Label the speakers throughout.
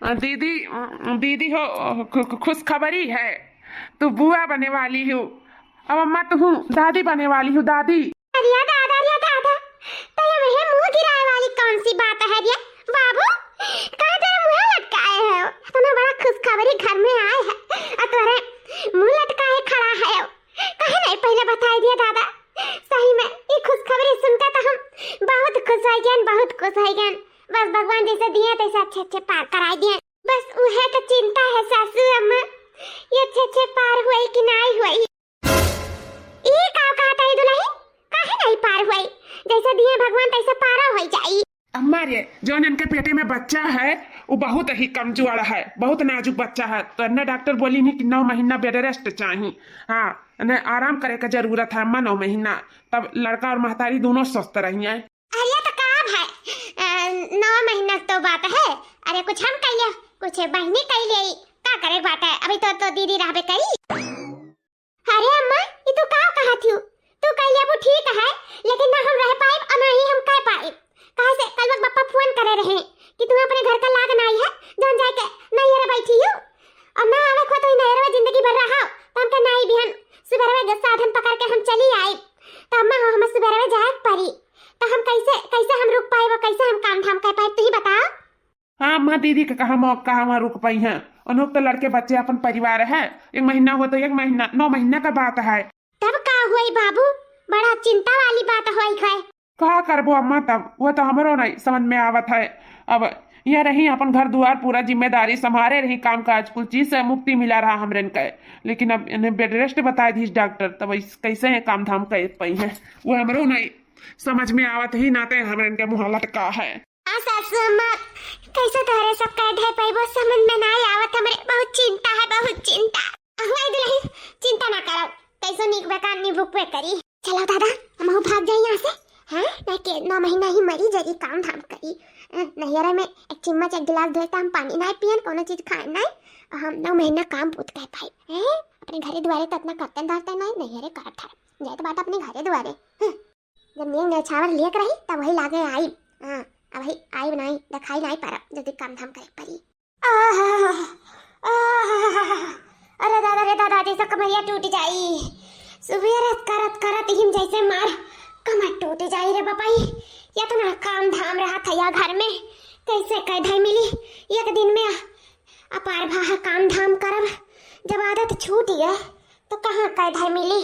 Speaker 1: दीदी दीदी हो खुशखबरी है। तू बुआ बने वाली हूँ। अब अम्मा तो हूँ दादी बने वाली हूँ। दादी
Speaker 2: अरे दादा अरे दादा तो ये मुझे मुंह गिराए वाली कौन सी बात है ये बाबू? कहाँ तेरा मुंह लटकाए है? इतना बड़ा खुशखबरी घर में आए है और तुम्हारे मुंह लटकाए खड़ा है। कहीं नहीं पहले बता दिया दादा। सही में ये खुशखबरी सुनकर तो हम बहुत खुश हो गए, बहुत खुश हो गए। बस भगवान जैसे दिए तैसे अच्छे अच्छे पार करा दिए। बस उहे तो चिंता है सासू अम्मा, ये अच्छे अच्छे पार हुए कि नहीं हुए। ये का कहता है दुल्हन, काहे नहीं पार हुई? जैसे दिए भगवान तैसे पार हो जाई।
Speaker 1: अम्मा रे जो इनके पेटे में बच्चा है वो बहुत ही कमजोर है, बहुत नाजुक बच्चा है। तो अन्य डॉक्टर बोली नहीं कि 9 महीना बेड रेस्ट चाहिए। हाँ इन्हें आराम करे का जरूरत है अम्मा 9 महीना, तब लड़का और महतारी दोनों स्वस्थ रहिए।
Speaker 2: अरे तो कब है 9 महीना तो बात है। अरे कुछ हम कह लिया, कुछ बहनी कह ली, का करे बात है। अभी तो दीदी रहबे करी। अरे अम्मा ये तू का कहा थी? तू कह लिया वो ठीक है, लेकिन ना हम रह पाए और ना ही हम कह पाए। कहां से कल वक्त पापा फोन करे रहे कि तू अपने घर का लाग नहीं है जौन जाके नहीं रे बैठी हूं और ना आवे को तो नहीं रे जिंदगी भर रहा। तो हम के नहीं बिहन सुबह में साधन पकड़ के हम चली आए। तो अम्मा हम सुबह में जाए परी, तो हम कैसे हम रुक पाए, वो कैसे हम काम धाम कर पाए तू ही बता।
Speaker 1: हाँ अम्मा दीदी का कहा मौका कहाँ रुक पाई है। उन्होंने तो लड़के बच्चे अपन परिवार है। 1 महीना हो तो 1 महीना 9 महीना का बात है।
Speaker 2: तब का हुई बाबू? बड़ा चिंता वाली बात हुई है।
Speaker 1: कहा करबो अम्मा, तब वो तो हमरो नहीं समझ में आवत है। अब यह रही अपन घर द्वार पूरा जिम्मेदारी संभाले रही, काम काज कुछ चीज से मुक्ति मिला रहा हमरे के। लेकिन अब इन्हें बेड रेस्ट बताए थी डॉक्टर, तब कैसे है काम धाम कर पाई है वो हमरो नहीं समझ में आवत ही नाते हमरे के मुँह लटका है।
Speaker 2: सासू अम्मा कैसे तोहरे सब कह दे पाई वो समझ में नहीं आवत। हमरे बहुत चिंता है, बहुत चिंता। हुई दुल्हन चिंता ना करो, कैसे निक बेकार निभुक पे करी। चलो दादा हम भाग जाए यहाँ से। हाँ मैं के 9 महीना ही मरी जगी काम धाम करी। नैहरा में एक चम्मच एक गिलास धोए हम पानी नहीं पियन, कोनो चीज खाए नहीं। हम 9 महीना काम पूत कह पाई। अपने घरे द्वारे तो इतना करते धरते नहीं, नैहरे कर था जाए तो बात अपने घरे द्वारे। जब नींद छावर लियक रही तब वही लागे आई। हाँ अब ही आई नहीं दिखाई नहीं पारा जल्दी काम धाम करे परी। अरे दादा जैसा कमरिया टूट जाई। सुबह करत हिम जैसे मार कमर टूट जाई रे बापाई। या तो ना काम धाम रहा था या घर में कैसे कैधई मिली एक दिन में अपार भाह काम धाम करब। जब आदत छूट गए तो कहाँ कैधई मिली।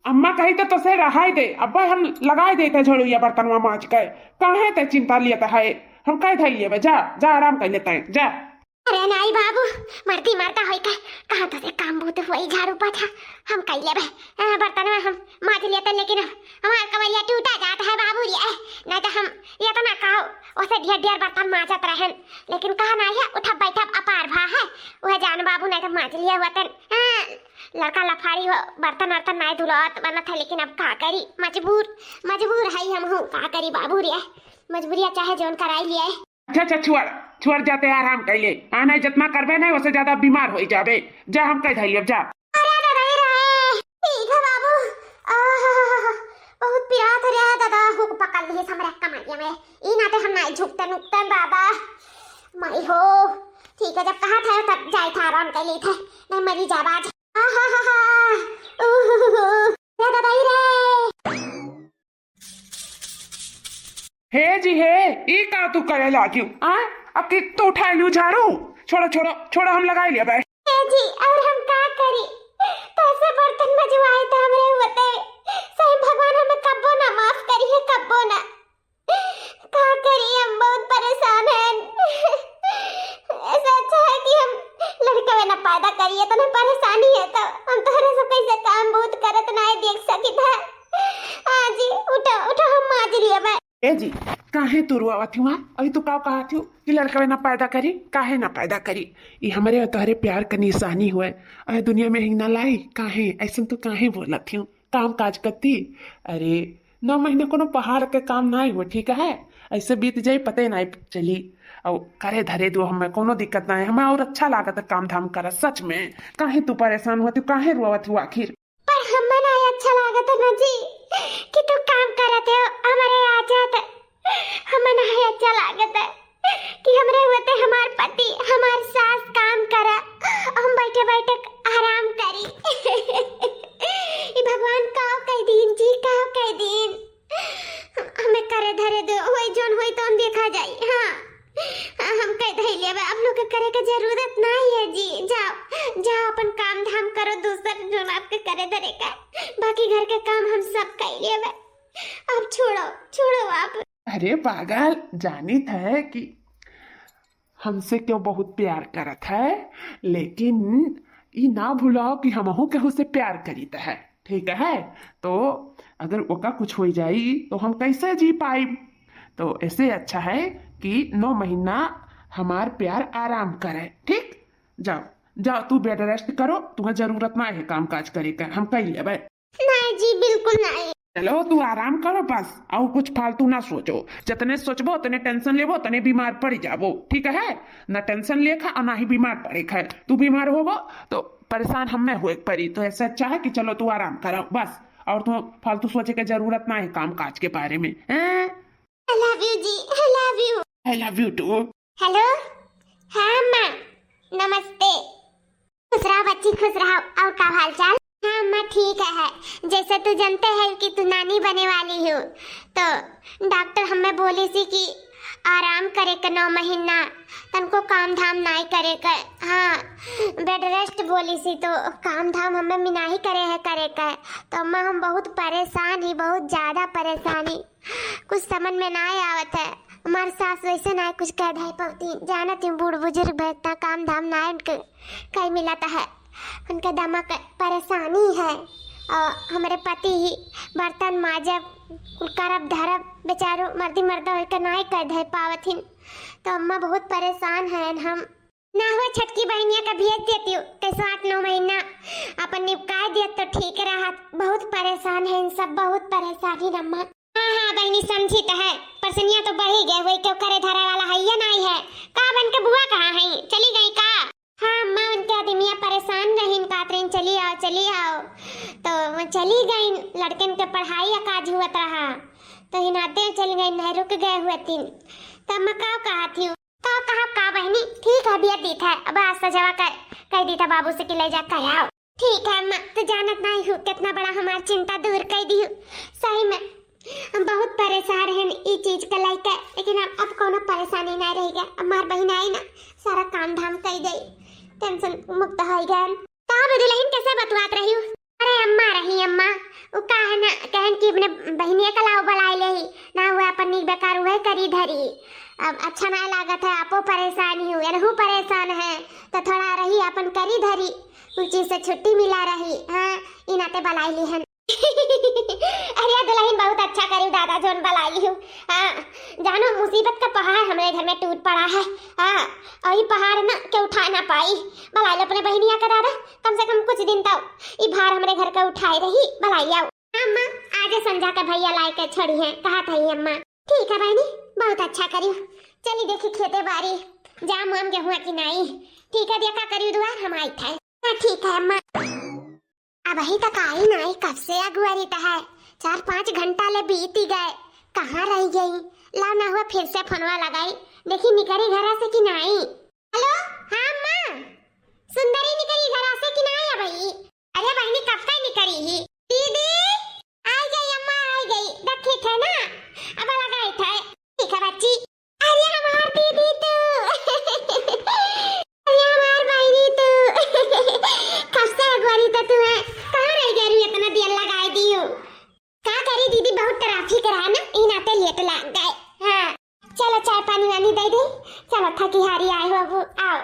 Speaker 1: अम्मा कही तो तुसे रहा दे, अब्बा हम लगाए देते झोड़ू या बर्तनवा मांज के। कहे ते चिंता लिया है, हम कह धै लिए जा जा आराम कर लेते हैं जा।
Speaker 2: अरे नहीं बाबू मरती मरता होई का कहां तो से काम बहुत हुई झाड़ू पाछा हम कह लेबे बर्तन में हम मांज लेते, लेकिन हमार कमरिया टूटा जाता है बाबू रे। नहीं तो हम ये तो ना कहो ओसे ढेर बर्तन मांजत रहन, लेकिन कहा नहीं है उठब बैठब अपार भा है वह जान बाबू। नहीं तो मांज लिया हुआ तन लड़का लफाड़ी हो बर्तन वर्तन नहीं धुलत बना था। लेकिन अब का करी, मजबूर है हम हूँ, का करी बाबू रे। मजबूरिया चाहे जोन कराई लिए।
Speaker 1: अच्छा छुअर जाते आराम कर ले। आना जितना करबे नहीं उससे ज्यादा बीमार हो जाबे। जा हम कह धैलिए जा।
Speaker 2: ठीक है बाबू। बहुत पिरात रे दादा हुक पकड़ लिए हमरे कमाइया में। ई नाते हम नहीं झुकते नुकते दादा मई हो। ठीक है जब कहा था तब जाए था आराम कर ली थे नहीं मरी जाबाज। रे दादा रे
Speaker 1: हे जी हे ई का तू करे लागी आ? अब कि तो उठा लू झाड़ू। छोड़ो हम लगा लिया बैठ।
Speaker 2: जी और हम का करी? कैसे बर्तन मजवाए तो हमरे होते सही भगवान हमें कब्बो ना माफ करी है, कब्बो ना। का करी हम बहुत परेशान हैं। ऐसा अच्छा है कि हम लड़का ना पैदा करिए तो ना परेशानी है तो हम तोहरे से कैसे काम बहुत करत नहीं देख सकी था। हां जी उठो हम माज लिया बे।
Speaker 1: ए जी काहे तू रुआवत हुआ? अभी तू का कहा थी कि लड़का ना पैदा करी? काहे ना पैदा करी? ये हमारे और तुम्हारे प्यार का निशानी हुआ है दुनिया में ही ना लाई। काहे ऐसा तू काहे बोला थी? काम काज करती। अरे 9 महीने कोनो पहाड़ के काम नहीं हुआ, ठीक है ऐसे बीत जाए पते नहीं चली। और करे धरे दो हमें कोनो दिक्कत ना है, हमें और अच्छा लागत काम धाम कर। सच में काहे तू परेशान हुआ? तू काहे रुआवत हुआ आखिर?
Speaker 2: पर हमें नहीं अच्छा लागत ना जी कि तू काम करते हो हमारे आ जाते। हमें नहीं अच्छा लागत है कि हमरे होते हमार पति हमार सास काम करा, हम बैठे बैठे आराम करी। ई भगवान का कह दिन जी, का कह दिन हमें करे धरे दो, होई जोन होई तो हम देखा जाई। हाँ हम कह धैले अब लोग के करे के जरूरत नहीं है जी। जाओ जाओ अपन काम धाम करो, दूसर जोन आपके करे धरे का, बाकी घर के काम हम सब कर लेवे। अब छोड़ो छोड़ो आप।
Speaker 1: अरे पागल, जानित है कि हमसे क्यों बहुत प्यार करत है, लेकिन ई ना भूलाओ कि हमहू केहू से प्यार करीत है, ठीक है? तो अगर ओका कुछ हो जाई तो हम कैसे जी पाई? तो ऐसे अच्छा है कि 9 महीना हमार प्यार आराम करे, ठीक? जाओ जाओ, तू बेड रेस्ट करो, तुम्हें जरूरत ना है काम काज करे का, हम कह लेबै।
Speaker 2: नहीं जी बिल्कुल नहीं।
Speaker 1: चलो तू आराम करो बस, और कुछ फालतू ना सोचो। जितने सोचबो उतने टेंशन लेबो, उतने बीमार पड़ जाबो, ठीक है? ना टेंशन लेखा और ना ही बीमार पड़े खा। तू बीमार होबो तो परेशान हमें हुए पड़ी, तो ऐसा अच्छा है कि चलो तू आराम करो बस, और तो फालतू सोचे के जरूरत ना है काम काज के बारे में।
Speaker 2: I love you जी, I love you।
Speaker 1: I love you too।
Speaker 2: Hello, हाँ माँ, नमस्ते। खुश रहो बच्ची, खुश रहो। और क्या हाल चाल? हाँ माँ ठीक है। जैसे तू जानते है कि तू नानी बने वाली हो, तो डॉक्टर हमें बोली सी कि आराम करे के 9 महीना, तनको काम धाम नहीं करे के। हाँ बेड रेस्ट बोली सी, तो काम धाम हमें मिनाही करे के। तो अम्मा हम बहुत परेशान ही, बहुत ज्यादा परेशान ही, कुछ समझ में नहीं आवत है। हमारे सास वैसे नहीं कुछ कह दे पवती, जानत हूँ बूढ़ बुजुर्ग बैठता काम धाम ना उनके कहीं मिलाता है, उनका दिमाग परेशानी है। और हमारे पति ही बर्तन माजब करब धरब बेचारो मर्दी मर्दा होकर नहीं कर दे पावथिन। तो अम्मा बहुत परेशान है। हम ना हुआ छटकी बहनिया का भेज देती हूँ, कैसे 8-9 महीना अपन निपका दिया तो ठीक रहा। बहुत परेशान है इन सब, बहुत परेशानी अम्मा। हाँ हाँ बहनी समझी तो है, परसनिया तो बढ़ ही गए, वही क्यों करे धरे वाला है या नहीं है? का बन के बुआ कहाँ है, चली गई का? हाँ अम्मा उनके आदमिया परेशान रही, कातरीन चली आओ, तो वो चली गई। लड़कन के पढ़ाई या काज हुआ रहा, तो हिनाते चल गई, नहीं रुक गए हुए 3। तब मैं कहा थी का बहनी ठीक है बिया दी था, अब आज सजवा कर कह दी था बाबू से कि ले जा कर आओ। ठीक है अम्मा, तो जानत नहीं हूँ कितना बड़ा हमारी चिंता दूर कर दी हूँ। सही में हम बहुत परेशान हैं इस चीज के लेकर, लेकिन अब कोनो परेशानी नहीं रहेगा। हमार बहन आई ना, सारा काम धाम कर गई, टेंशन मुक्त हो गए। तब दुल्हन कैसे बतवात रही हूँ? अरे अम्मा रही अम्मा, वो का है ना कहन कि अपने बहनिया का लाओ बुलाए ले ही ना, हुआ अपन नी बेकार हुए करी धरी। अब अच्छा ना लागत है, आपो परेशानी हूँ यार, हूँ परेशान है, तो थोड़ा रही अपन करी धरी, उस चीज से छुट्टी मिला रही। हाँ इनाते बुलाए ली है। अरे दुल्हन बहुत अच्छा करी दादा जोन बुलाई हूँ। हाँ जानो मुसीबत का पहाड़ हमारे घर में टूट पड़ा है। हाँ और ये पहाड़ ना के उठा ना पाई, बुला लो अपने बहनिया का दादा, कम से कम कुछ दिन तक ये भार हमारे घर का उठाए रही, बुलाई आओ। अम्मा आज संजा का भैया लाई के छोड़ी है, कहा था ये अम्मा। ठीक है बहनी बहुत अच्छा करी, चली देखी खेते बारी जाम वाम गेहूं की नहीं। ठीक है दिया का करी दुआर हम आई थे। ठीक है अम्मा। अब अभी तक आई नहीं, कब से अगुआरी है, 4-5 घंटा ले बीत ही गए, कहाँ रह गई? ला ना हुआ फिर से फोनवा लगाई, देखी निकली घर से कि नहीं। हेलो हाँ अम्मा, सुंदरी निकली घर से कि नहीं? अभी अरे बहनी कब तक निकली ही? दीदी आ गई अम्मा, आ गई, रखी थे ना अब लगाई थे। ठीक है बच्ची। अरे हमार दीदी तू अरे हमार बहनी तू कब से अगुआरी तो तू है, कहाँ रह गई? इतना देर लगाई दी हो, क्या करी दीदी बहुत ट्रैफिक रहा ना, इन आते लेट लग गए। हाँ चलो चाय पानी वानी दे दे, चलो थकी हारी आए हो, अब आओ।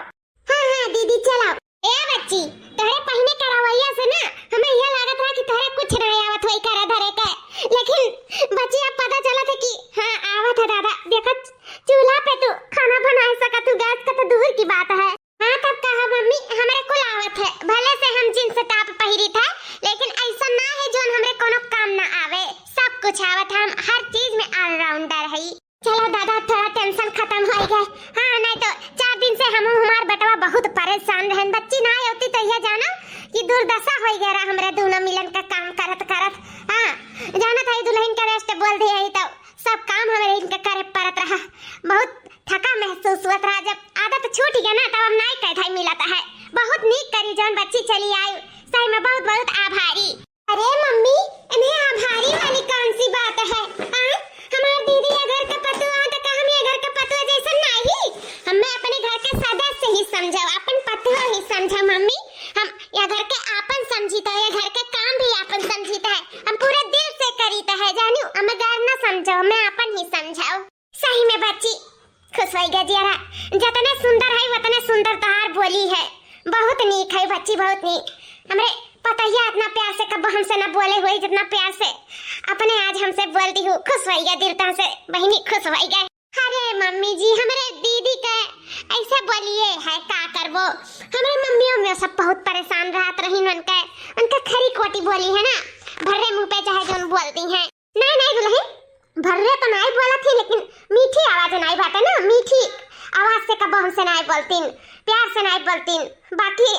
Speaker 2: हाँ हाँ दीदी चलो। ए बच्ची तोरे पहले करवैया से ना हमें यह लागत रहा कि तोरे कुछ नहीं आवत होई करे धरे के, लेकिन बच्ची अब पता चला था कि हाँ आवत है दादा। देखो चूल्हा पे तू खाना बना सकत, तू गैस का तो दूर की बात है। हाँ तब कहा मम्मी हमारे कुल आवत है, भले से हम जींस टॉप पहिरी था, लेकिन ऐसा ना है जो हमरे कोनो काम ना आवे, सब कुछ आवत, हम हर चीज में ऑलराउंडर है। चलो दादा थोड़ा टेंशन खत्म हो गए। हाँ नहीं तो 4 दिन से हम हमार बेटवा बहुत परेशान रहन, बच्ची ना होती तो यह जाना कि दुर्दशा हो गया रहा हमरे दोनों मिलन का काम करत करत। हाँ जाना था दुल्हन का रेस्ट बोल दिया ही तो सब काम हमारे इनका करे पड़त रहा, बहुत थका महसूस हुआ रहा। जब तो छूट गया ना, तब अब नहीं कह मिलता है। बहुत नीक करी जौन बच्ची चली आई, सही में बहुत बहुत आभारी। अरे मम्मी, इन्हें आभारी वाली कौन सी बात है? हमारी दीदी ये घर का पतुआ तो का हम ये घर का पतुआ जैसा नहीं, हमें अपने घर के सदस्य ही समझो, अपन पतुआ ही समझो मम्मी। हम ये घर के आपन समझीता है, ये घर के काम भी आपन समझीता है, हम पूरे दिल से करीता है जानू, हमें घर ना समझो, हमें आपन ही समझाओ। सही में बच्ची खुश हो गया जियारा, जितने सुंदर है उतने सुंदर तहार बोली है, बहुत नीक है बच्ची, बहुत नीक। हमरे पता ही इतना प्यार से कब हमसे ना बोले हुए जितना प्यार से अपने आज हमसे बोलती हूँ। खुश हो गया दिल से बहनी, खुश हो गया। अरे मम्मी जी, हमारे दीदी का ऐसे बोलिए है का करबो, हमारे मम्मियों में सब बहुत परेशान रहत रही, उनका खरी कोटी बोली है ना, भर्रे मुंह पे चाहे जो बोलती हैं। नहीं नहीं दुल्हन, भर्रे तो नहीं बोला थी, लेकिन मीठी आवाज नहीं बात है ना, मीठी आवाज से कब हमसे नहीं बोलतीन, प्यार से नहीं बोलतीन, बाकी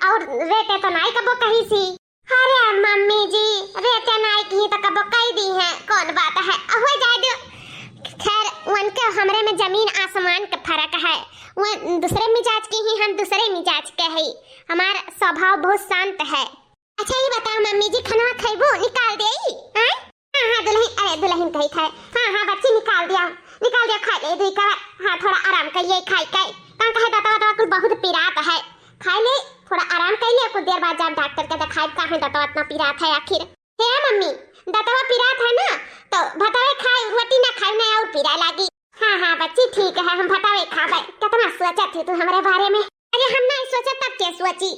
Speaker 2: और रेटे तो नहीं कबो कही सी। अरे मम्मी जी, रेटे नहीं कही तो कबो कही दी है, कौन बात है, हो जाए दो। खैर उनके हमरे में जमीन आसमान का फर्क है, वो दूसरे मिजाज की ही, हम दूसरे मिजाज के हैं, हमारा स्वभाव बहुत शांत है। अच्छा ये बताओ मम्मी जी, खाना खाइबो निकाल दे? हाँ दुल्हन, अरे दुल्हन कही था, हाँ बच्ची निकाल दिया खा ले दी का। हाँ थोड़ा आराम करिए, खाई कहाँ कहे दाता कुछ बहुत पिरात है, खाई ले थोड़ा आराम कर ले, कुछ देर बाद जब डॉक्टर के दिखाई कहाँ दाता इतना पिरात है आखिर। हे मम्मी, दाता पिरात है ना तो भतावे खाए, रोटी ना खाए ना और पीरा लगी। हाँ बच्ची ठीक है, हम भतावे खाबे। कितना सोचा थी तू हमारे बारे में? अरे हम नहीं सोचा तब क्या सोची,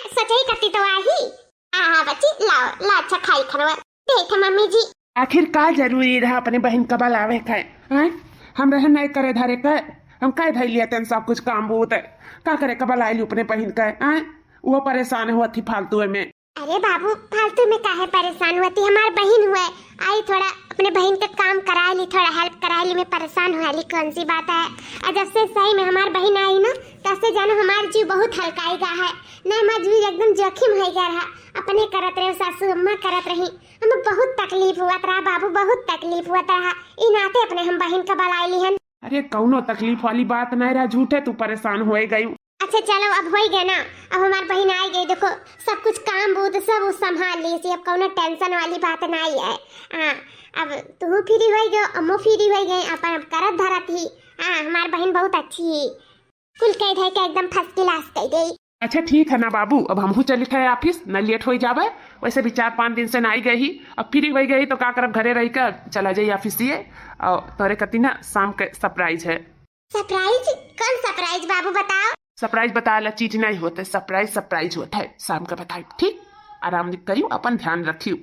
Speaker 2: सोचा ही करती तो आई। हाँ बच्ची लाओ अच्छा खाई खरवा देख मम्मी जी।
Speaker 1: आखिर का जरूरी रहा अपने बहन का बलावे का? हम रहन नहीं करे धरे का, हम कह धैलिए तेन सब कुछ काम बहुत है, का करे कबल आयलू अपने बहन का? वो परेशान हुआ थी फालतू में।
Speaker 2: अरे बाबू फालतू में काहे परेशान हुआ थी, हमारी बहन हुए आई, थोड़ा अपने बहन का काम करा ली, थोड़ा हेल्प करा ली, मैं परेशान हुआ ली, कौन सी बात है। और जब से सही में हमारी बहन आई ना, तब से जानो हमारा जीव बहुत हल्का गया है ना, हमारा जीव एकदम जोखिम हो गया रहा, अपने करत रहे, सासू अम्मा करत रही, हमें बहुत तकलीफ हुआ रहा बाबू, बहुत तकलीफ हुआ रहा, इन नाते अपने हम बहन का बलाई ली है।
Speaker 1: अरे कौनो तकलीफ वाली बात नहीं रहा, झूठे तू परेशान हो गई।
Speaker 2: अच्छा चलो अब हो गया ना, अब हमारी बहन आ गई, देखो सब कुछ काम बूद सब वो संभाल ली सी, अब कोनो टेंशन वाली बात नहीं है। अब तू फ्री हो गई, अम्मो फ्री हो गई, अपन करत धरा थी। हमारी बहन बहुत अच्छी, कुल कह धे के एकदम फर्स्ट क्लास कह गई।
Speaker 1: अच्छा ठीक है ना बाबू, अब हमहू चली थे ऑफिस, न लेट हो जावे, वैसे भी 4-5 दिन से नहीं गई, अब फ्री हो गई तो का करब, घरे रह कर चला जाइए ऑफिस ये, और तोरे कती ना शाम के सरप्राइज है।
Speaker 2: सरप्राइज? कौन सरप्राइज बाबू बताओ?
Speaker 1: सरप्राइज बताया चीज नहीं होते, सरप्राइज होता है, शाम का बताए, ठीक? आराम करियो, अपन ध्यान रखियो,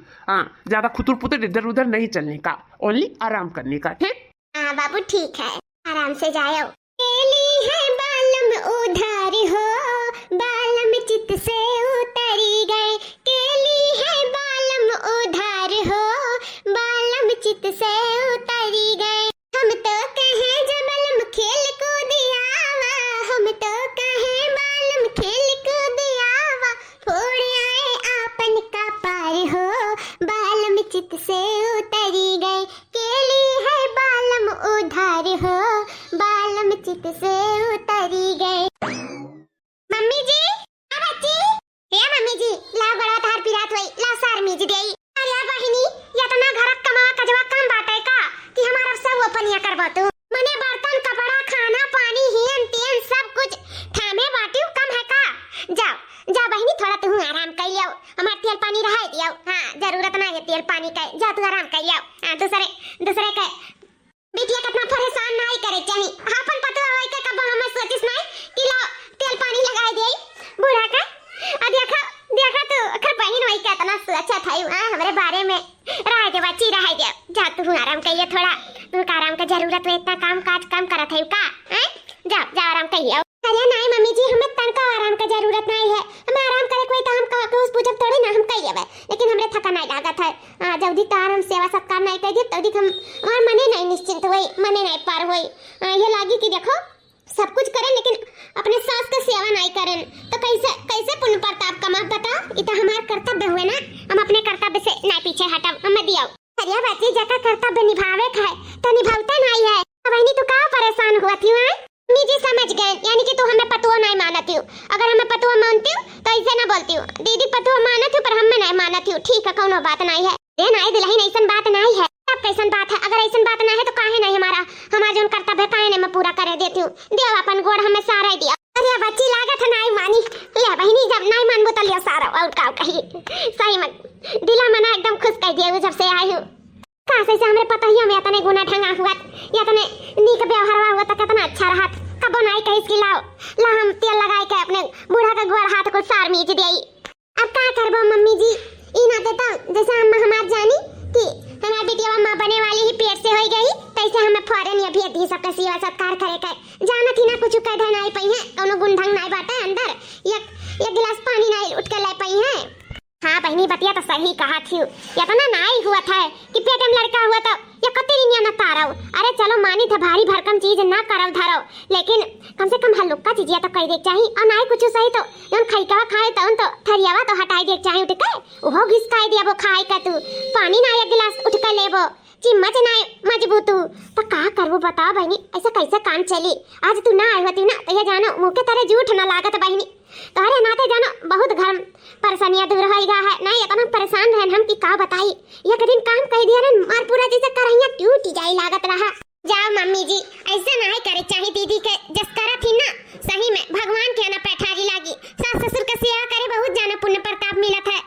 Speaker 1: ज्यादा खुतुर पुतर इधर उधर नहीं चलने का, ओनली आराम करने का, ठीक?
Speaker 2: हाँ बाबू ठीक है, आराम से जाओ। केली है बालम उधार हो, बालम चित से उतरी गए, केली है बालम उधार हो, बालम चित से उतरी गए, हम तो कहे जबलम खेल कूद आवा, हम तो कहे बालम खेल कूद आवा, फोड़ आए आपन का पार हो, बालम चित से उतरी गए, केली है बालम उधार हो, बालम चित से उतरी गए। मम्मी जी, बच्ची, हे मम्मी जी, ला बड़ा तार पिरात होई, ला सार मीज देई। अरे बहिनी, या तो ना घर कमा कजवा काम बाटे का कि हमारा सब अपनिया करबो तू, मने बर्तन कपड़ा खाना पानी हियन तियन सब कुछ थामे बाटियो कम है का? जा बहिनी, थोड़ा तू आराम कर लियो, हमार तेल पानी रहा दियो। जरूरत ना है तेल पानी का, जा तू आराम कर लियो। दूसरे के बिटिया कितना परेशान नहीं करे चाहिए, अपन पतवा होई के कब हम सोचिस नहीं कि ला तेल पानी लगाए दे बूढ़ा का। देखा तो अखर बहन होई के इतना सोचा था हमारे बारे में, रह दे बच्ची रह दे, जा तू आराम करिए, थोड़ा तू आराम का जरूरत है, इतना काम काज कम करत है का? जा आराम करिए। अरे नहीं मम्मी जी, हमें तनका आराम का जरूरत नहीं है, हमें आराम करे कोई तो हम रोज पूजब थोड़ी ना हम कहिए, लेकिन हमरे थका नहीं लागत है, जल्दी तार हम सेवा सत्कार नहीं कर दी तभी हम और मने नहीं निश्चिंत हुई, मने नहीं पार हुई, ये लागी कि देखो सब कुछ करें लेकिन अपने सास का सेवा नहीं करें तो कैसे पुण्य प्रताप कमा, बताओ? इतना हमारा कर्तव्य हुए ना, हम अपने कर्तव्य से नहीं पीछे हटब, हमें दियो। अरे बच्ची, जका कर्तव्य निभावे का है तो निभावते नहीं है, बहनी तू का परेशान हुआ थी? जी समझ गए, यानी कि तू हमें पतुआ नहीं मानती हूँ। अगर हमें पतुआ मानती हूँ तो ऐसे ना बोलती हूँ। दीदी पतुआ मानती हूँ पर हमें नहीं मानती हूँ। ठीक है, कोनो बात नहीं है। ये नहीं दिलही नहीं, ऐसन बात नहीं है। अब कैसन बात है? अगर ऐसन बात नहीं है तो काहे नहीं हमारा जो कर्तव्य काहे नहीं मैं पूरा करे देती हूँ। देव अपन गोड़ हमें सारा दिया। अरे बच्ची लागत है नहीं मानी। ले बहनी, जब नहीं मानबो तो लियो सारा और का कही। सही में दिला मना एकदम खुश कर दिया जब से आई हूँ। कासे से हमरे पता ही हमें इतने गुना ठंगा हुआ या तने नीक व्यवहार हुआ तो कितना अच्छा रहा। कबो नहीं कही इसकी लाओ ला हम तेल लगाए के अपने बूढ़ा का गोड़ हाथ को सार मीच देई। अब का करबो मम्मी जी, ई ना देता जैसे हम हमार जानी कि हमार बेटिया मां बने वाली ही पेट से होई गई, तैसे हमें फौरन ये भी दी सबका सेवा सत्कार करे के जाना थी ना। कुछ कह नहीं पई है, कोनो गुण ढंग नहीं बाटे अंदर। एक गिलास पानी नहीं उठ के ले पई है। हाँ बहनी बतिया तो सही कहा थी। या तो ना नहीं हुआ था कि पेट में लड़का हुआ तो या कते दिन ना तारव। अरे चलो मानी था भारी भरकम चीज ना करव धरव, लेकिन कम से कम हल्का चीजिया तो कर दे चाहिए। और ना ही कुछ सही तो जन खैका खाए तो थरियावा तो हटाई दे चाहिए। उठ के वो घिसकाई दिया वो खाए का तू पानी ना एक गिलास उठ के लेबो चिम्मच ना मजबूत तो का करबो बता बहनी। ऐसा कैसे काम चली? आज तू ना आई होती ना तो ये जानो मुंह के तरह झूठ ना लागत बहनी। तोहरे नाते जानो बहुत घर परेशानियां दूर होईगा है। नहीं इतना परेशान रहन हम कि का बताई। एक दिन काम कह दिया रे मार पूरा जैसे करहिया टूट जाई लागत रहा। जाओ मम्मी जी, ऐसे नहीं करे चाहिए। दीदी के जस करा थी ना सही में भगवान के ना पैठारी लागी। सास ससुर के सेवा करे बहुत जानो पुण्य प्रताप मिलत है।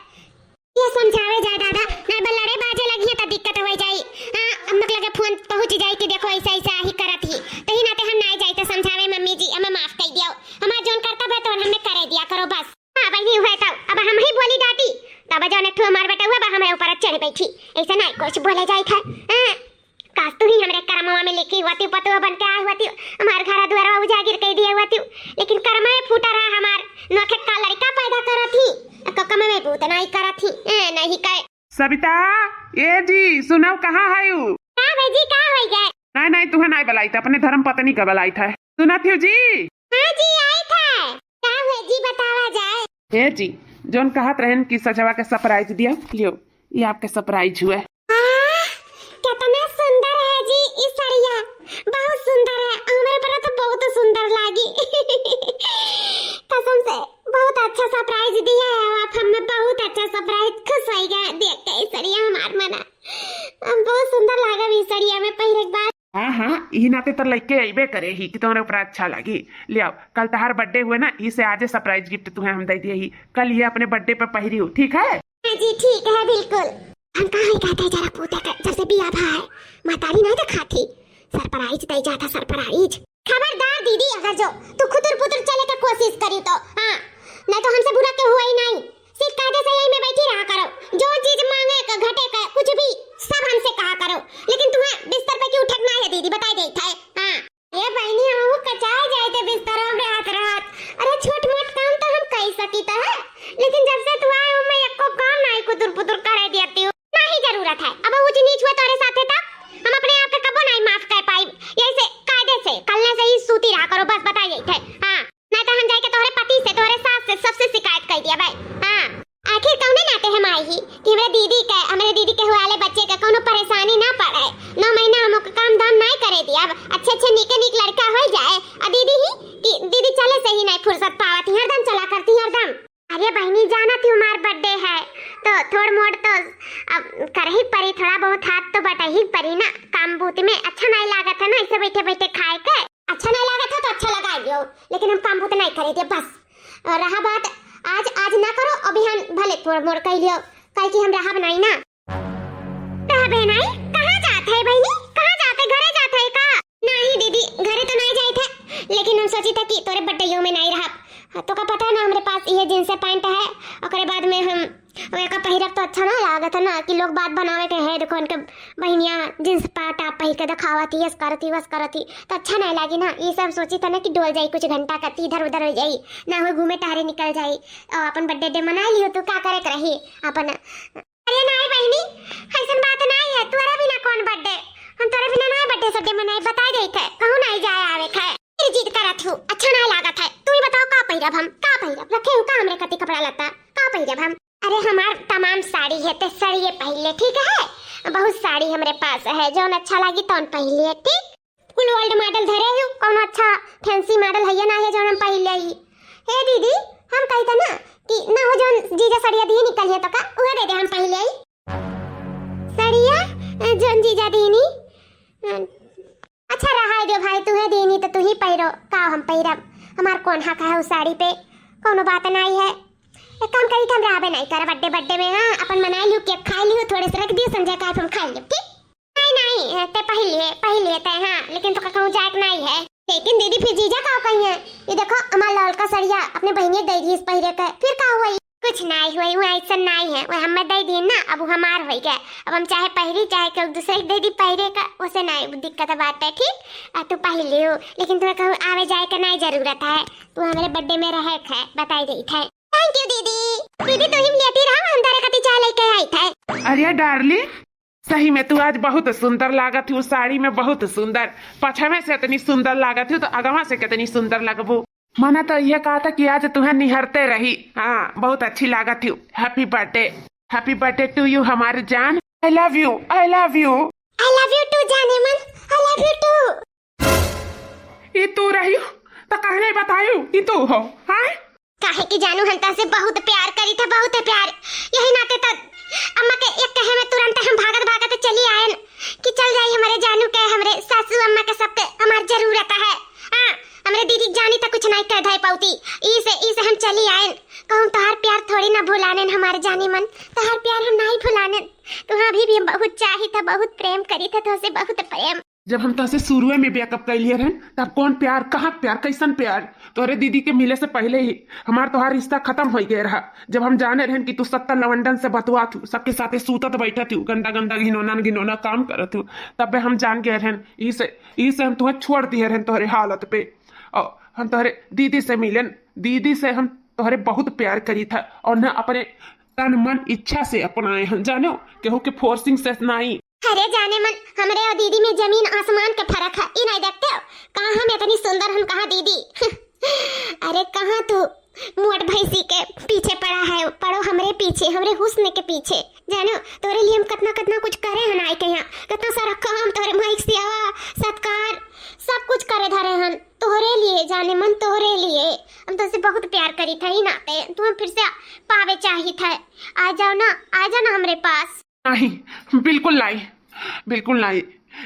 Speaker 2: ये समझावे जाए दादा नहीं बल्लड़े बाजे लगी तो दिक्कत हो जाई। हां हमक लगे फोन पहुंच जाई कि देखो ऐसा ऐसा ही करत ही तही नाते हम नहीं जाई तो समझावे मम्मी जी हमें माफ कर दियो। हमार जोन कर्तव्य तो हमें करे दिया करो बस। हां भाई हुआ तो अब हम ही बोली डाटी तब जो ने ठो मार बेटा हुआ हमारे ऊपर चढ़ बैठी। ऐसा नहीं कुछ बोले जाई था। हां काश तू ही हमरे कर्मवा में लिखी हुआ थी पतुआ बन के आई हुआ थी हमार घर द्वारा उजागिर कर दिया हुआ थी। लेकिन कर्म में फूटा रहा हमार नोखे का लड़का पैदा करा थी कक्का में भूत नहीं करा थी नहीं कहे।
Speaker 1: सविता ये जी सुनो कहाँ है यू?
Speaker 2: हां भाई जी का हो गए?
Speaker 1: नहीं नहीं तुम्हें नहीं बुलाई था, अपने धर्म पत्नी का बुलाई था। सुना थी जी?
Speaker 2: हां जी आई था। का है जी बतावा जाए?
Speaker 1: हे जी जोन कहत रहन की सजवा के सरप्राइज दिया लियो ये आपके सरप्राइज हुआ।
Speaker 2: कितना सुंदर है जी इस साड़िया, बहुत सुंदर है। हमारे पर तो बहुत सुंदर लगी। कसम से बहुत अच्छा सरप्राइज दिया है आप हमें। बहुत अच्छा सरप्राइज खुश हो गया देख के इस साड़िया हमार मना बहुत सुंदर लगा इस साड़िया में पहले एक बार।
Speaker 1: हाँ हाँ यही नाते तो लेके अबे करे ही कि तुम्हारे ऊपर अच्छा लगी। ले आओ कल तहार बर्थडे हुए ना इसे आज सरप्राइज गिफ्ट तुम्हें हम दे दिए ही। कल ये अपने बर्थडे पे पहरी हो ठीक है?
Speaker 2: हाँ जी ठीक है बिल्कुल। हम कहाँ कहते हैं जरा पूछे कर जब से बिया भाई मातारी नहीं तो खाती सरप्राइज दे जाता सरप्राइज। खबरदार दीदी अगर जो तू खुदर पुदर चले का कोशिश करी तो हाँ नहीं तो हमसे बुरा के हुआ ही नहीं। सिर्फ कायदे से यही में बैठी रहा करो। जो चीज मांगे का घटे का कुछ भी सब हमसे कहा करो। लेकिन तुम्हें बिस्तर पे क्यों उठना है दीदी बताई गई था। हाँ ये बहनी हम कचाए जाए थे बिस्तर में रात रात। अरे छोट मोट काम तो हम कर सकी था लेकिन जब से तू आए हो मैं एको काम नहीं कुदुर पुदुर करे देती हूँ। नहीं जरूरत है अब ऊंच नीच हुआ तुम्हारे साथ था हम अपने आप को कबो नहीं माफ कर पाई। ऐसे कायदे से कलने से ही सूती रहा करो बस बताई गई थे। हाँ नहीं तो हम जाके तुम्हारे पति से तुम्हारे सास से सबसे शिकायत कर दिया भाई। हाँ आखिर कौन नाते हम आई ही कि हमारे दीदी के हुआले बच्चे का कोनो परेशानी ना पड़े। 9 महीना हमको काम धाम नहीं करे दिया। अच्छे अच्छे निके निक लड़का हो जाए और दीदी ही कि दीदी चले से ही नहीं फुर्सत पावती हरदम चला करती हरदम। अरे बहनी जाना थी हमार बर्थडे है तो थोड़ मोड़ तो अब कर ही परी थोड़ा बहुत हाथ तो बटा ही परी ना। काम बूत में अच्छा नहीं लागत है ना ऐसे बैठे बैठे खाए के अच्छा नहीं लागत है तो अच्छा लगा दियो। लेकिन हम काम बूत नहीं करे थे बस। और रहा बात आज ना करो अभी हम भले थोड़ मोड़ कह लियो कह कि हम रहा बनाई ना रहा बनाई। कहाँ जाते है बहनी कहाँ जाते घरे जाते है का? नहीं दीदी घरे तो नहीं जाए थे लेकिन हम सोची था कि तोरे बर्थडे में नहीं रहा तो का पता है ना हमारे पास ये जींस पैंट है और बाद में हम का पहिरब तो अच्छा ना लागत है ना कि लोग बात बनावे के है देखो उनके बहनियां जींस पैंट आप पहिर के दिखावती यस करती वस करती तो अच्छा नहीं लगी ना। ये सब सोची था ना कि डोल जाई कुछ घंटा करती इधर उधर हो जाई ना हो घूमे टहरे निकल जाई और अपन बर्थडे डे मना लियो तो क्या करे कर रही अपन। अरे नहीं बहनी ऐसा बात नहीं है तुम्हारा बिना कौन बर्थडे हम तोरे बिना नहीं बर्थडे सड्डे मनाई बता गई थे कहूं नहीं जाए आवे खाए जीत करत हूं अच्छा नहीं लागत है। तू ही बताओ का पहिरब हम का पहिरब रखे हूं का हमरे कति कपड़ा लता का पहिरब हम? अरे हमार तमाम साड़ी है तो साड़ी ये पहले ठीक है। बहुत साड़ी हमारे पास है जो अच्छा लगी तो पहले ठीक फुल ओल्ड मॉडल धरे हूं कौन अच्छा फैंसी मॉडल है ना है जो हम पहले ही। हे दीदी हम कहते ना कि ना हो जो जीजा सड़िया दिए निकल है तो का उहे दे दे हम पहले ही सड़िया जोन जीजा दीनी। अच्छा रहा दे भाई तू है देनी तो तू ही पहिरो का हम पहिरब हमार कौन हक है उस साड़ी पे कोनो बात नहीं है। एक काम करी हम रहबे नहीं कर बर्थडे बर्थडे में हां अपन मना लियो केक खा लियो थोड़े से रख दियो संजय का हम खा लियो ठीक। नहीं ते पहले ते हां लेकिन तो कहूं जाट नहीं है। लेकिन दीदी फिर जीजा का कही है ये देखो हमार लाल का सड़िया अपने बहने दे दी इस पहिरे का फिर का हुई कुछ नहीं हुई वो ऐसा नहीं है वो हमें दे दी ना अब वो हमार हो गया अब हम चाहे पहरी चाहे कोई दूसरे दे दी पहिरे का उसे नहीं दिक्कत बात है ठीक। तू पहले हो लेकिन तुम्हें कहूँ आवे जाए का नहीं जरूरत है तू हमारे बर्थडे में रहे है बताई रही थे। थैंक यू दीदी दीदी तू ही लेती रहो हम तारे कति चाय लेके आई थे।
Speaker 1: अरे डार्लिंग सही में तू आज बहुत सुंदर लागत थी उस साड़ी में बहुत सुंदर पछमे से इतनी सुंदर लागत थी तो अगवा से कितनी सुंदर लगबू। मना तो यह कहा था कि आज तुम्हें निहरते रही हाँ बहुत अच्छी लागत थी। हैप्पी बर्थडे टू यू हमारे जान। आई लव यू
Speaker 2: टू जाने मन आई लव यू टू।
Speaker 1: ये तू रही हो तो कहने बतायू कि तू हो हाँ
Speaker 2: काहे की जानू हंता से बहुत प्यार करी था बहुत प्यार यही नाते तक अम्मा के एक कहे में तुरंत हम भागत चली आए कि चल जाई हमारे जानू के हमरे सासू अम्मा के सबके हमार जरूरत है हां हमरे दीदी जानी तो कुछ नहीं कह धाई पाउती इसे हम चली आए कहूं तोहार प्यार थोड़ी ना भुलाने हमारे जानी मन तोहार प्यार हम नहीं भुलाने तू अभी भी बहुत चाही था बहुत प्रेम करी था तो से बहुत प्रेम।
Speaker 1: जब हम तसे शुरुए में बैकअप कैलिए रहन तब कौन प्यार कहाँ प्यार कैसन प्यार तोरे दीदी के मिले से पहले ही हमार तोहार रिश्ता खत्म हो गया रहा। जब हम जाने रहन कि तू 70 लवंडन से बतवा थू सबके साथे सूतत बैठा थी गंदा घिनौना काम करत थू तब हम जान गए रहन इसे हम तुम्हें छोड़ दिए रहन तोहरे हालत पे और हम तोहरे दीदी से मिलन दीदी से हम तोहरे बहुत प्यार करी था और न अपने तन मन इच्छा से अपनाए हैं जानो केहू के फोर्सिंग से नहीं।
Speaker 2: अरे जाने मन हमरे और दीदी में जमीन आसमान का फर्क है ये नहीं देखते हो कहाँ हम इतनी सुंदर हम कहाँ दीदी अरे कहाँ तू मोट भैंसी के पीछे पड़ा है पड़ो हमरे पीछे हमरे हुस्न के पीछे जानो तोरे लिए हम कितना कुछ करे हन आई के यहाँ कितना सारा काम तोरे माइक सेवा सत्कार सब कुछ करे धरे हन तोहरे लिए जाने मन तोहरे लिए हम तो से बहुत प्यार करी था ही नाते तू हम फिर से पावे चाहिए था आ जाओ ना हमरे पास।
Speaker 1: नहीं बिल्कुल नहीं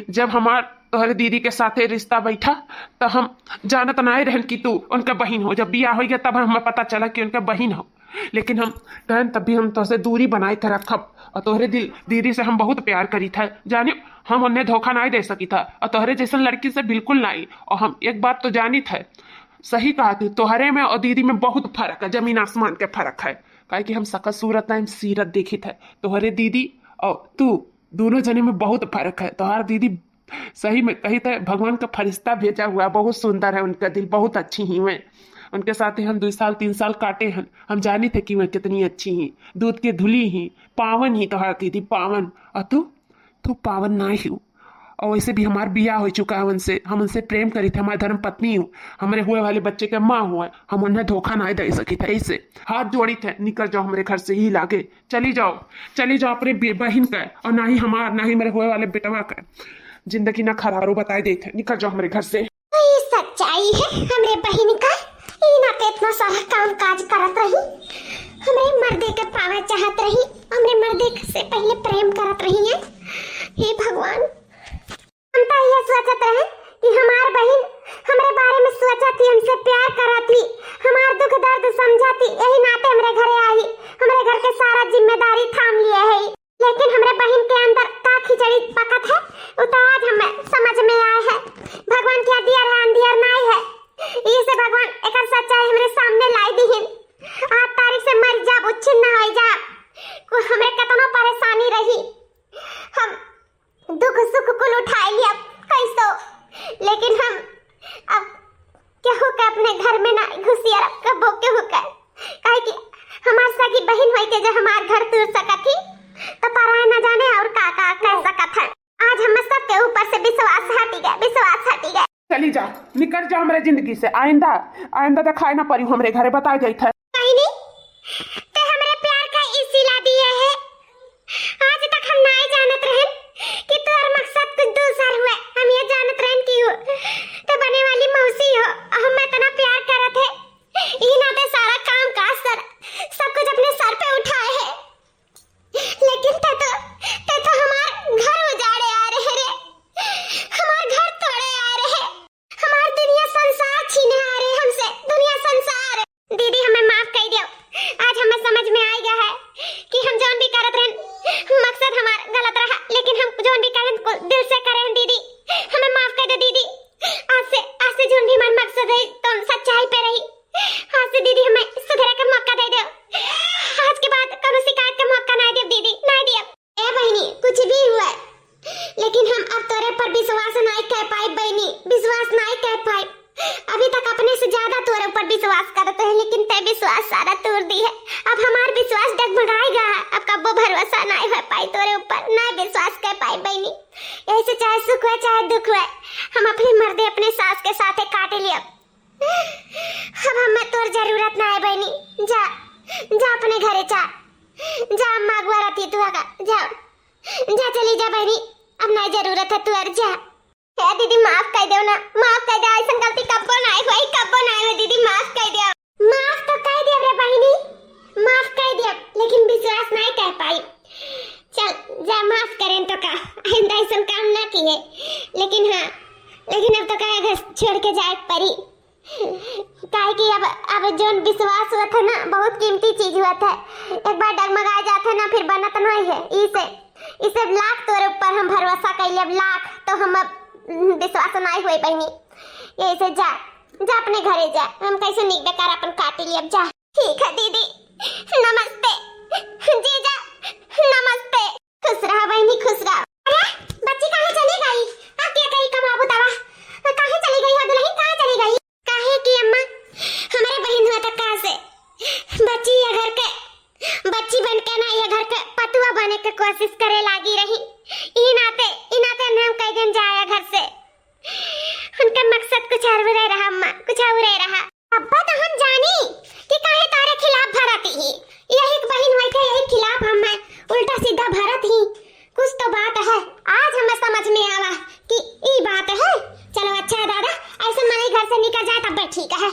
Speaker 1: जब हमार तोहरे दीदी के साथे रिश्ता बैठा तो हम जानत नहीं रहन कि तू उनका बहन हो। जब बियाह हो गया तब हमें पता चला कि उनका बहन हो लेकिन हम कहन तब भी हम तोसे दूरी बनाए के रखब और तोहरे दीदी से हम बहुत प्यार करी था जाने हम उन्हें धोखा नहीं दे सकी था और तोहरे जैसन लड़की से बिल्कुल नहीं। और हम एक बात तो जानी थे सही कहा थी तोहरे में और दीदी में बहुत फर्क है जमीन आसमान के फर्क है काहे कि हम सकल सूरत नहीं सीरत देखी थे तोहरे दीदी और तू दोनों जने में बहुत फर्क है। तोहार दीदी सही में कही तो भगवान का फरिश्ता भेजा हुआ बहुत सुंदर है उनका दिल बहुत अच्छी ही हुए उनके साथ ही हम 2 साल 3 साल काटे हैं हम जानी थे कि वह कितनी अच्छी ही दूध के धुली ही पावन ही तोहार दीदी पावन और तू पावन ना ही और वैसे भी हमार बियाह हो चुका है उनसे हम उनसे प्रेम करी थे हमारे धर्म पत्नी हूँ हमारे हुए वाले बच्चे के माँ हुआ हम उन्हें धोखा नहीं दे सकी थे ऐसे हाथ जोड़ी थे निकल जाओ हमारे घर से ही लागे चली जाओ अपने बहन का और ना ही हमार ना ही मेरे हुए वाले बेटवा का जिंदगी ना खरारो बताए देते निकल जाओ हमारे घर से।
Speaker 2: सच्चाई है हमरे बहन का नाते इतना सारा काम काज करत रही हमरे मर्दे के पावा चाहत रही हमरे मर्दे से पहले प्रेम करत रही है। हे भगवान हम तो ये सोचत रहे कि हमार बहन हमरे बारे में सोचती हमसे प्यार करती हमार दुख दर्द समझती यही नाते हमरे घरे आई हमरे घर के सारा जिम्मेदारी थाम लिए है लेकिन हमरे बहन के अंदर का खिचड़ी पकत है वो तो आज हमें समझ में आया है। भगवान क्या दिया है अंधियार नहीं है इसे भगवान एक सच्चाई हमरे सामने लाई दी है आज तारीख से मर जा उच्छिन्न हो जा को हमरे कितना परेशानी रही हम दुख सुख कुल उठा लिया कैसो लेकिन हम अब केहू के अपने घर में ना घुसिया कबो केहू के काहे कि हमार सगी बहन होई के जो हमार घर तुर सकती तो पराए न जाने और का कह सकत है। आज हम सब के ऊपर से विश्वास हट गया
Speaker 1: चली जा निकल जा हमारे जिंदगी से आइंदा तो खाए ना पड़ी हमरे घरे बता गई था
Speaker 2: नहीं ते हमरे प्यार का इसिला दिए है आज तक हम नहीं जानत रहे कि तोर मकसद कुछ दूसर हुआ हम ये जानत रहे कि तो बने वाली मौसी हो हमार विश्वास करत है, लेकिन ते विश्वास सारा तोड़ दी है। अब हमार विश्वास डगमगाएगा। अब कब्बो भरोसा नहीं हो पाई तोरे ऊपर, ना विश्वास कर पाई बहनी। ऐसे चाहे सुख हुए चाहे दुख हुए, हम अपनी मर्दे अपने सास के साथ काटे लिया। अब हमें तोर जरूरत ना है बहनी। जा जा अपने घरे जा, जा अम्मा अगुआ रहती तू आगा, जाओ जा, चली जा बहनी, अब नहीं जरूरत है तू जा। हे दीदी माफ कर दो ना, माफ कर दो, ऐसा गलती कब्बो ना हुई, कब्बो ना हुई दीदी, माफ कर दो। माफ तो कर दिया रे बहनी, माफ कर दिया, लेकिन विश्वास नहीं कर पाई। चल जा, माफ करें तो का आइंदा ऐसा काम ना किए, लेकिन हाँ, लेकिन अब तो का घर छोड़ के जाए परी। काहे कि अब जो विश्वास हुआ था ना, बहुत कीमती चीज हुआ था। एक बार डगमगा जाते ना, फिर बनत नहीं है। इसे लाख तोरे ऊपर हम भरोसा कैले, अब लाख तो हम अब विश्वास नहीं हुई बहनी। ऐसे जा जा अपने घरे जा, हम कैसे निक बेकार अपन काटी लिए। अब जा। ठीक है दीदी, नमस्ते जीजा, नमस्ते। खुश रहा बहनी, खुश रहा। अरे बच्ची कहाँ चली गई? आप क्या करी कमाबू तवा? कहाँ चली गई है दुल्हन, कहाँ चली गई? काहे की अम्मा, हमारे बहन हुआ था कहाँ से बच्ची ये घर के बच्ची बन के ना ये घर के पतुआ बने के कोशिश करे लागी रही। ई नाते हम कई दिन जाया घर से। उनका मकसद कुछ और रहा अम्मा, कुछ और रहा। अब्बा तो हम जानी कि काहे तारे खिलाफ भरत ही, यही बहन हुई थे, यही खिलाफ हम उल्टा सीधा भरत ही। कुछ तो बात है, आज हमें समझ में आवा कि ई बात है। चलो अच्छा है दादा, ऐसे मनी घर से निकल जाए तब ठीक है।